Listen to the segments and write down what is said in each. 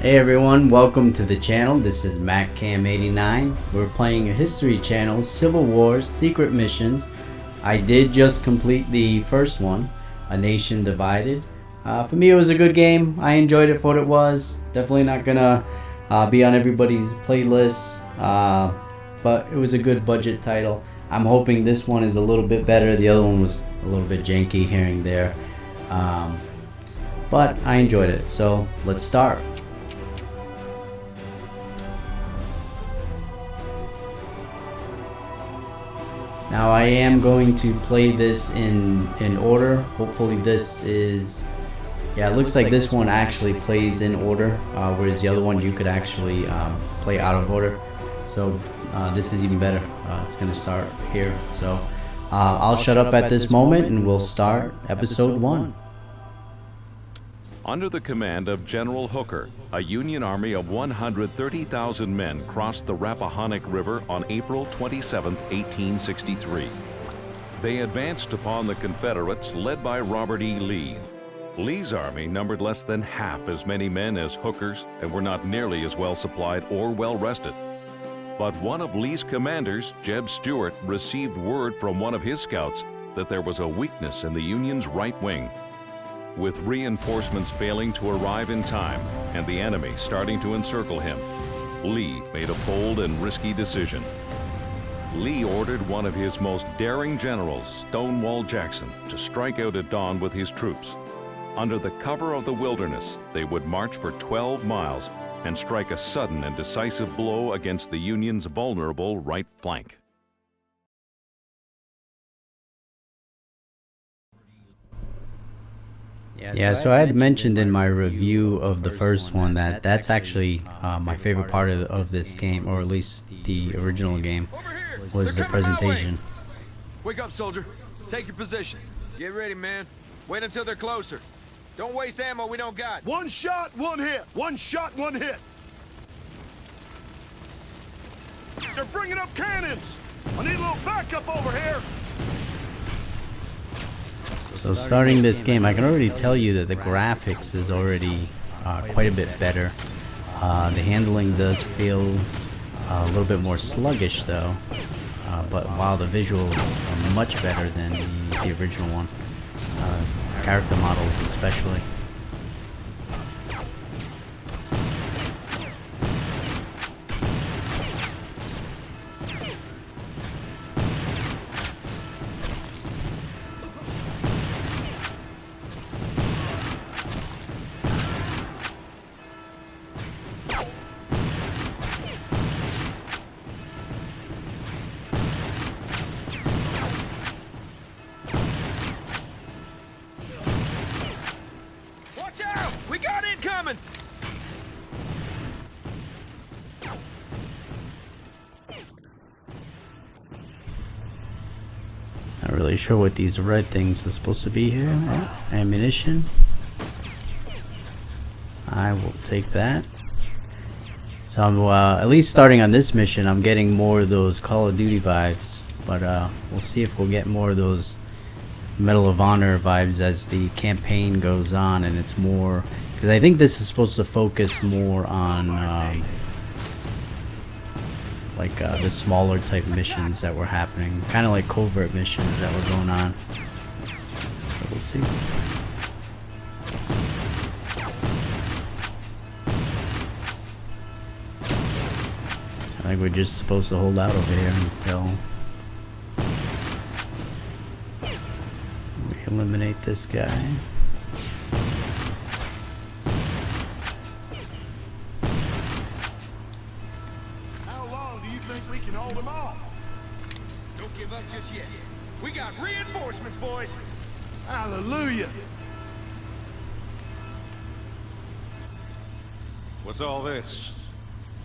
Hey everyone, welcome to the channel. This is MacCam89. We're playing a history channel, Civil Wars, Secret Missions. I did just complete the first one, A Nation Divided. For me it was a good game. I enjoyed it for what it was. Definitely not gonna be on everybody's playlist, but it was a good budget title. I'm hoping this one is a little bit better. The other one was a little bit janky here and there. But I enjoyed it, so let's start. Now I am going to play this in order. Hopefully this is, yeah, it looks like this one actually plays in order, whereas the other one you could actually play out of order. So this is even better. It's gonna start here. So I'll shut up at this moment and we'll start episode 1. Under the command of General Hooker, a Union army of 130,000 men crossed the Rappahannock River on April 27, 1863. They advanced upon the Confederates led by Robert E. Lee. Lee's army numbered less than half as many men as Hooker's and were not nearly as well supplied or well rested. But one of Lee's commanders, Jeb Stuart, received word from one of his scouts that there was a weakness in the Union's right wing. With reinforcements failing to arrive in time and the enemy starting to encircle him, Lee made a bold and risky decision. Lee ordered one of his most daring generals, Stonewall Jackson, to strike out at dawn with his troops. Under the cover of the wilderness, they would march for 12 miles and strike a sudden and decisive blow against the Union's vulnerable right flank. Yeah, so I had mentioned in my review of the first one that that's actually my favorite part of this game, or at least the original game, was the presentation. Wake up, soldier. Take your position. Get ready, man. Wait until they're closer. Don't waste ammo we don't got. One shot, one hit. One shot, one hit. They're bringing up cannons. I need a little backup over here. So starting this game, I can already tell you that the graphics is already quite a bit better. The handling does feel a little bit more sluggish though, but while the visuals are much better than the original one, character models especially. Watch out! We got incoming! Not really sure what these red things are supposed to be here. Oh, ammunition. I will take that. So I'm at least starting on this mission, I'm getting more of those Call of Duty vibes, but we'll see if we'll get more of those Medal of Honor vibes as the campaign goes on, and it's more, because I think this is supposed to focus more on like the smaller type missions that were happening, kind of like covert missions that were going on. So we'll see. I think we're just supposed to hold out over here until we eliminate this guy. How long do you think we can hold them off? Don't give up just yet. We got reinforcements, boys. Hallelujah. What's all this?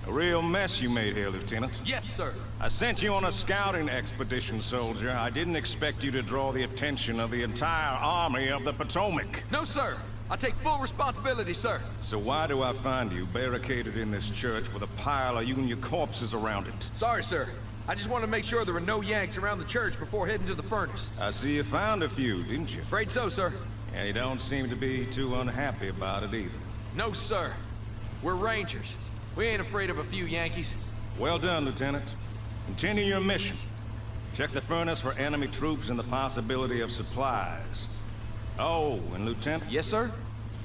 A real mess you made here, Lieutenant. Yes, sir. I sent you on a scouting expedition, soldier. I didn't expect you to draw the attention of the entire Army of the Potomac. No, sir. I take full responsibility, sir. So why do I find you barricaded in this church with a pile of Union corpses around it? Sorry, sir. I just wanted to make sure there were no Yanks around the church before heading to the furnace. I see you found a few, didn't you? Afraid so, sir. And you don't seem to be too unhappy about it either. No, sir. We're Rangers. We ain't afraid of a few Yankees. Well done, Lieutenant. Continue your mission. Check the furnace for enemy troops and the possibility of supplies. Oh, and Lieutenant? Yes, sir?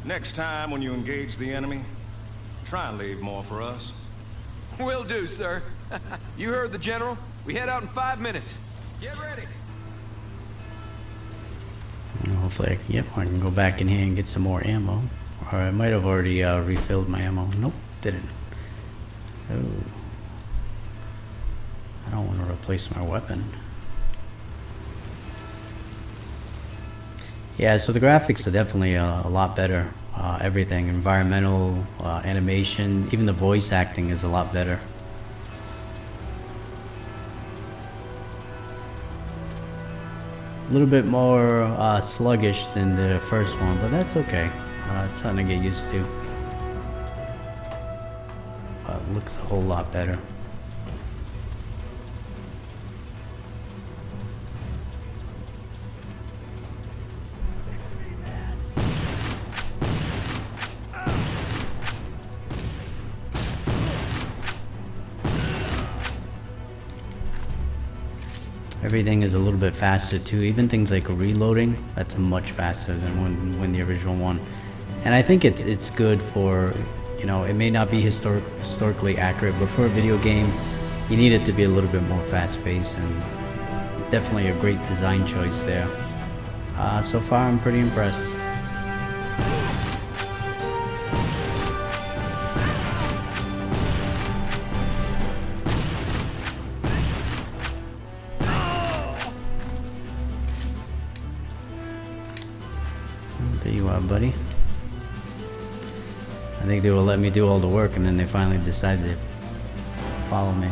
Next time when you engage the enemy, try and leave more for us. Will do, sir. You heard the General. We head out in 5 minutes. Get ready. Hopefully, yep, I can go back in here and get some more ammo. Or I might have already refilled my ammo. Nope, didn't. Oh. I don't want to replace my weapon. Yeah, so the graphics are definitely a lot better. Everything, environmental, animation, even the voice acting is a lot better. A little bit more sluggish than the first one, but that's okay. It's something to get used to. It looks a whole lot better. Everything is a little bit faster too. Even things like reloading, that's much faster than when the original one. And I think it's good for, you know, it may not be historically accurate, but for a video game, you need it to be a little bit more fast-paced, and definitely a great design choice there. So far, I'm pretty impressed. There you are, buddy. I think they will let me do all the work, and then they finally decided to follow me.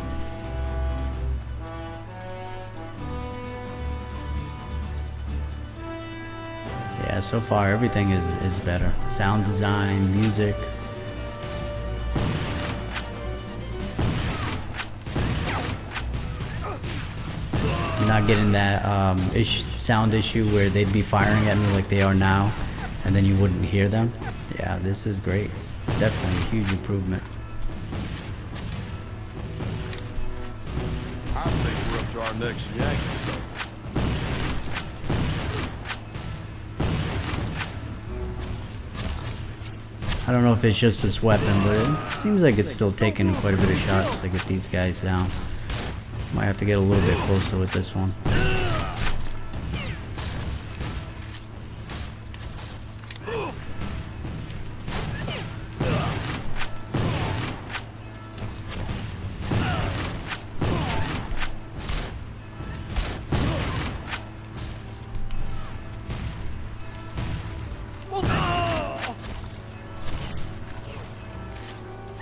Yeah, so far everything is better. Sound design, music. I'm not getting that sound issue where they'd be firing at me like they are now, and then you wouldn't hear them. Yeah, this is great. Definitely a huge improvement. I think we're up to our next Yankee, so. I don't know if it's just this weapon, but it seems like it's still taking quite a bit of shots to get these guys down. Might have to get a little bit closer with this one.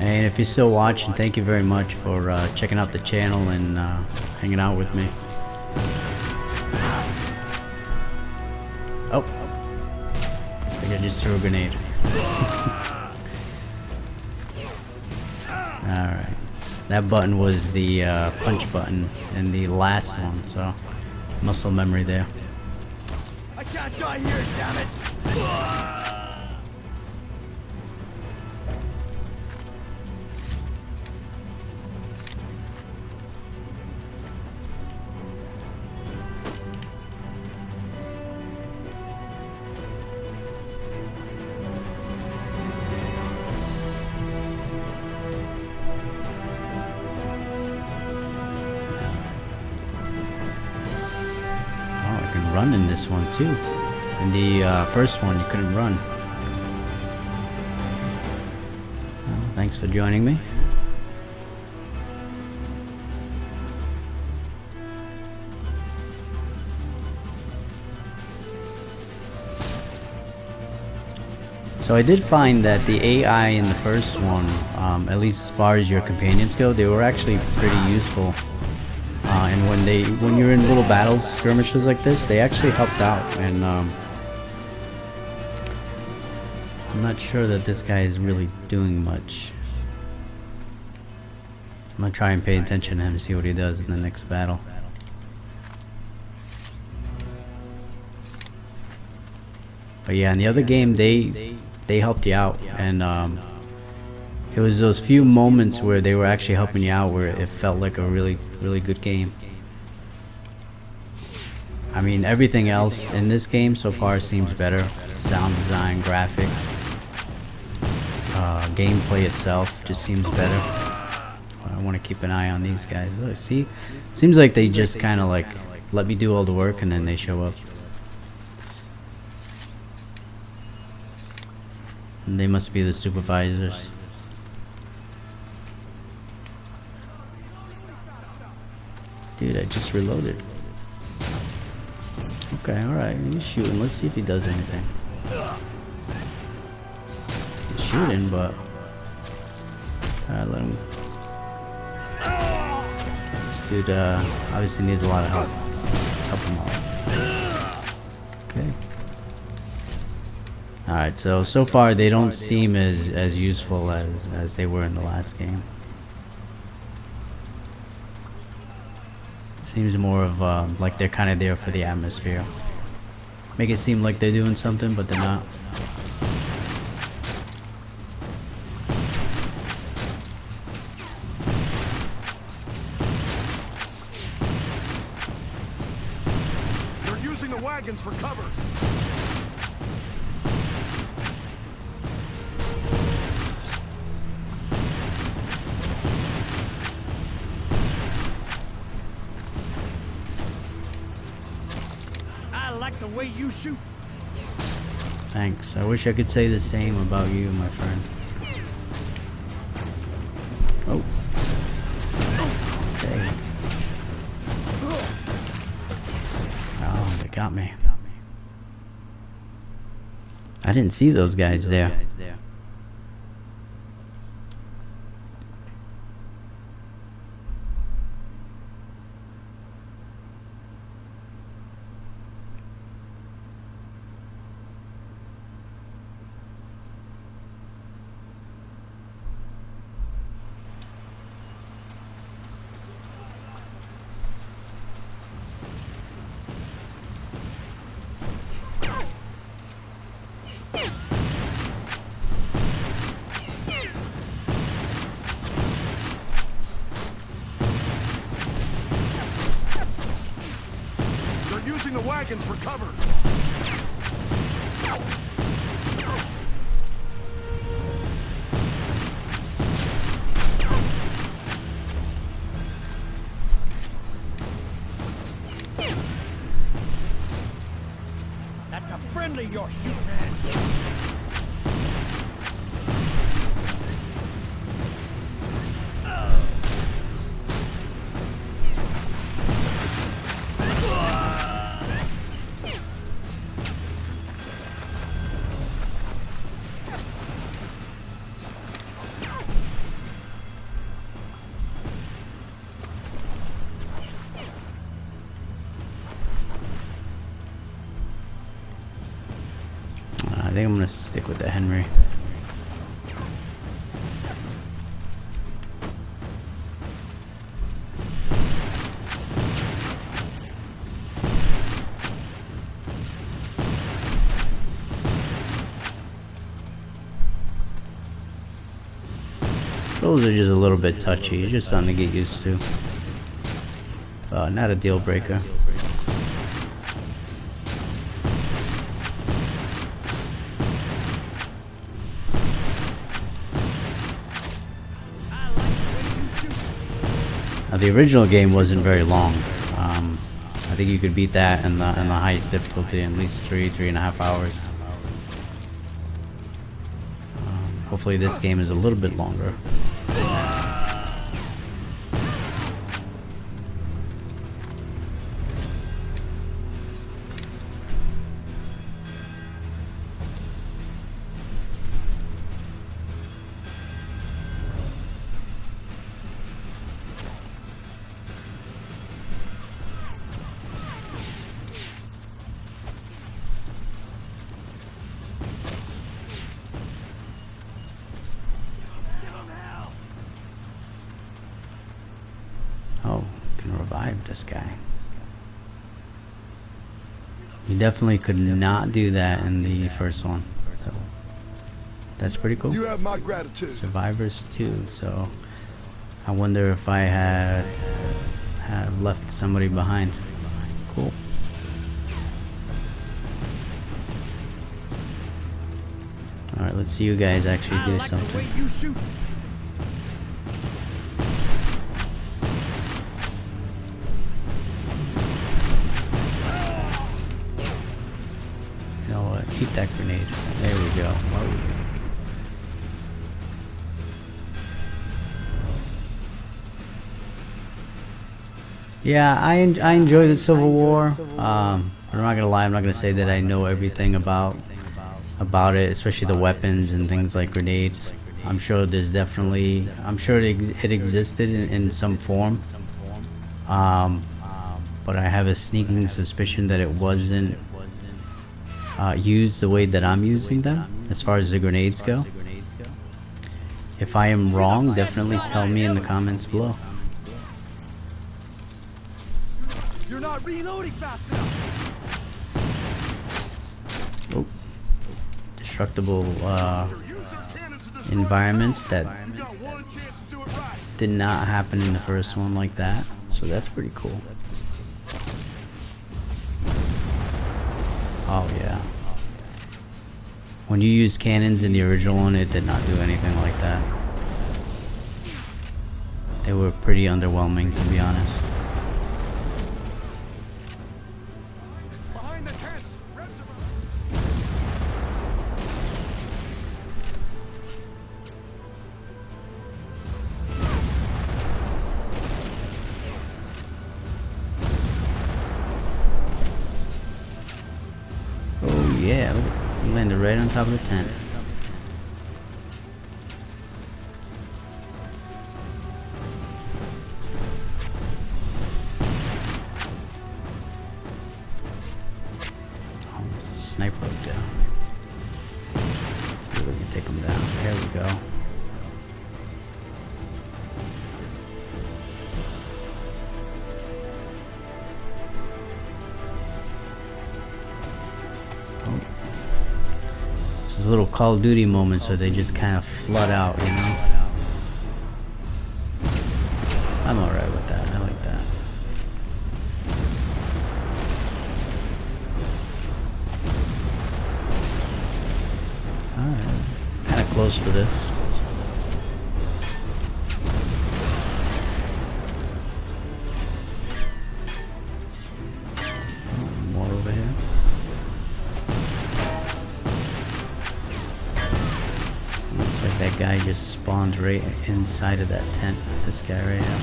And if you're still watching, thank you very much for checking out the channel and hanging out with me. Oh, I think I just threw a grenade. Alright, that button was the punch button in the last one, so muscle memory there. I can't die here, damn it! Run in this one too. In the first one you couldn't run. Well, thanks for joining me. So I did find that the AI in the first one, at least as far as your companions go, they were actually pretty useful. And when you're in little battles, skirmishes like this, they actually helped out. And I'm not sure that this guy is really doing much. I'm gonna try and pay attention to him and see what he does in the next battle. But yeah, in the other game, they helped you out, and There was those few moments where they were actually helping you out, where it felt like a really good game. I mean, everything else in this game so far seems better. Sound design, graphics, gameplay itself just seems better. I want to keep an eye on these guys. Look, see, seems like they just kind of like let me do all the work and then they show up. And they must be the supervisors. Dude, I just reloaded. Okay, alright, he's shooting. Let's see if he does anything. He's shooting, but... Alright, let him... This dude, obviously needs a lot of help. Let's help him out. Okay. Alright, so far they don't seem as useful as they were in the last game. Seems more of like they're kind of there for the atmosphere. Make it seem like they're doing something, but they're not. They're using the wagons for cover. The way you shoot. Thanks. I wish I could say the same about you, my friend. Oh. Okay. Oh, they got me. I didn't see those guys there. Using the wagons for cover. That's a friendly you're shooting at. I think I'm gonna stick with the Henry. Controls are just a little bit touchy. It's just something to get used to. Not a deal breaker. The original game wasn't very long. I think you could beat that in the highest difficulty in at least 3.5 hours. Hopefully this game is a little bit longer. Oh, can revive this guy. You definitely could not do that in the first one. So, That's pretty cool. You have my gratitude. Survivors 2. So I wonder if I have left somebody behind. Cool. Alright, let's see you guys actually do something. You know what? Eat that grenade. There we go. Oh. Yeah, I enjoy the Civil War. But I'm not gonna lie. I'm not gonna say that I know everything about it, especially the weapons and things like grenades. I'm sure there's definitely. I'm sure it existed in some form. But I have a sneaking suspicion that it wasn't used the way that I'm using them, as far as the grenades go. If I am wrong, definitely tell me in the comments below. You're not reloading fast enough. Oh. Destructible environments that did not happen in the first one like that, so that's pretty cool. Oh yeah. When you use cannons in the original one, it did not do anything like that. They were pretty underwhelming, to be honest. Behind the tents. Oh yeah, we landed right on top of the tent. Oh, there's a sniper up down. See if we can take him down. There we go. Those little Call of Duty moments where they just kind of flood out, you know? I'm alright with that. I like that. Alright. Kind of close for this. Oh, more over here. Looks like that guy just spawned right inside of that tent. This guy right now.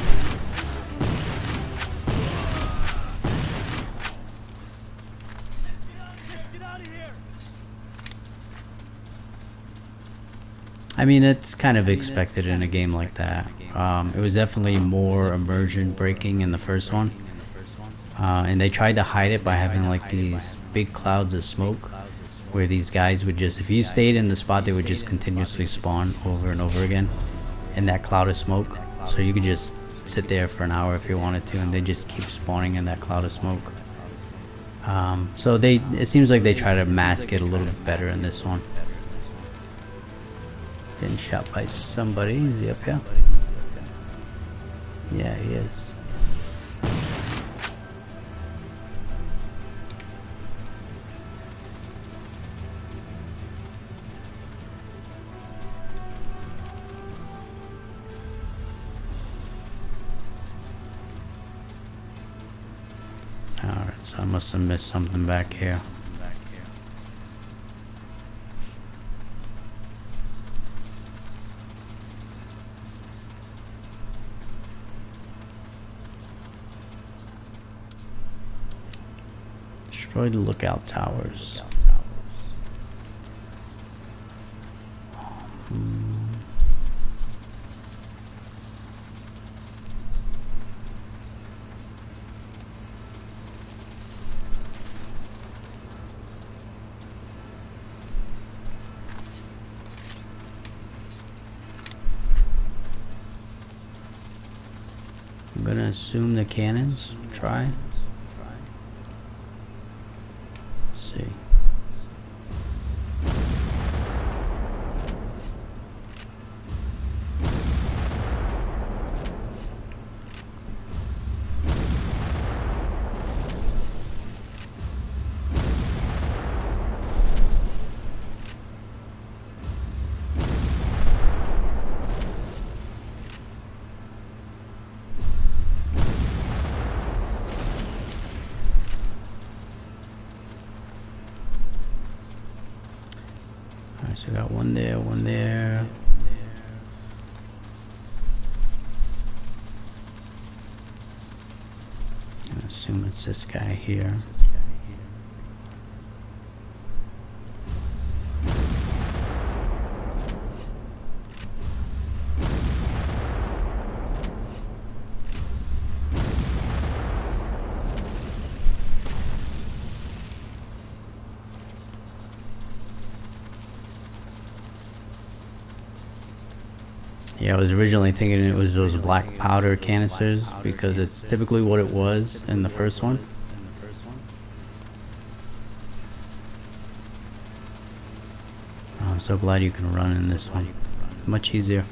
I mean, it's kind of expected in a game like that. It was definitely more immersion breaking in the first one. And they tried to hide it by having like these big clouds of smoke, where these guys would just, if you stayed in the spot, they would just continuously spawn over and over again in that cloud of smoke. So you could just sit there for an hour if you wanted to, and they just keep spawning in that cloud of smoke. So it seems like they try to mask it a little bit better in this one. Getting shot by somebody. Is he up here? Yeah, he is. Alright, so I must have missed something back here. Destroy the lookout towers. I'm gonna assume the cannons. Try. Let's see. So got one there, one there. I assume it's this guy here. Yeah, I was originally thinking it was those black powder canisters because it's typically what it was in the first one. Oh, I'm so glad you can run in this one. Much easier.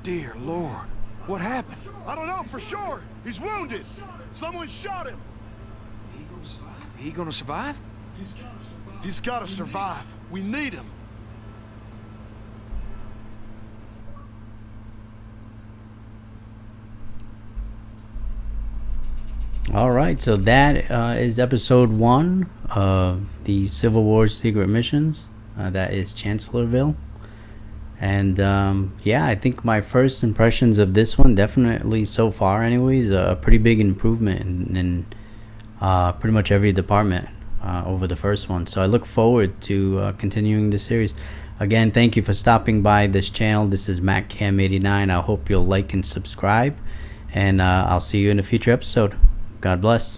Dear Lord, what happened? I don't know for sure. He's wounded. Someone shot him. He gonna survive? He's gotta survive. We need him. Alright, so that is episode 1 of the Civil War Secret Missions. That is Chancellorsville. And yeah, I think my first impressions of this one, definitely so far anyways, a pretty big improvement in pretty much every department over the first one. So I look forward to continuing the series. Again, thank you for stopping by this channel. This is MacCam89. I hope you'll like and subscribe. And I'll see you in a future episode. God bless.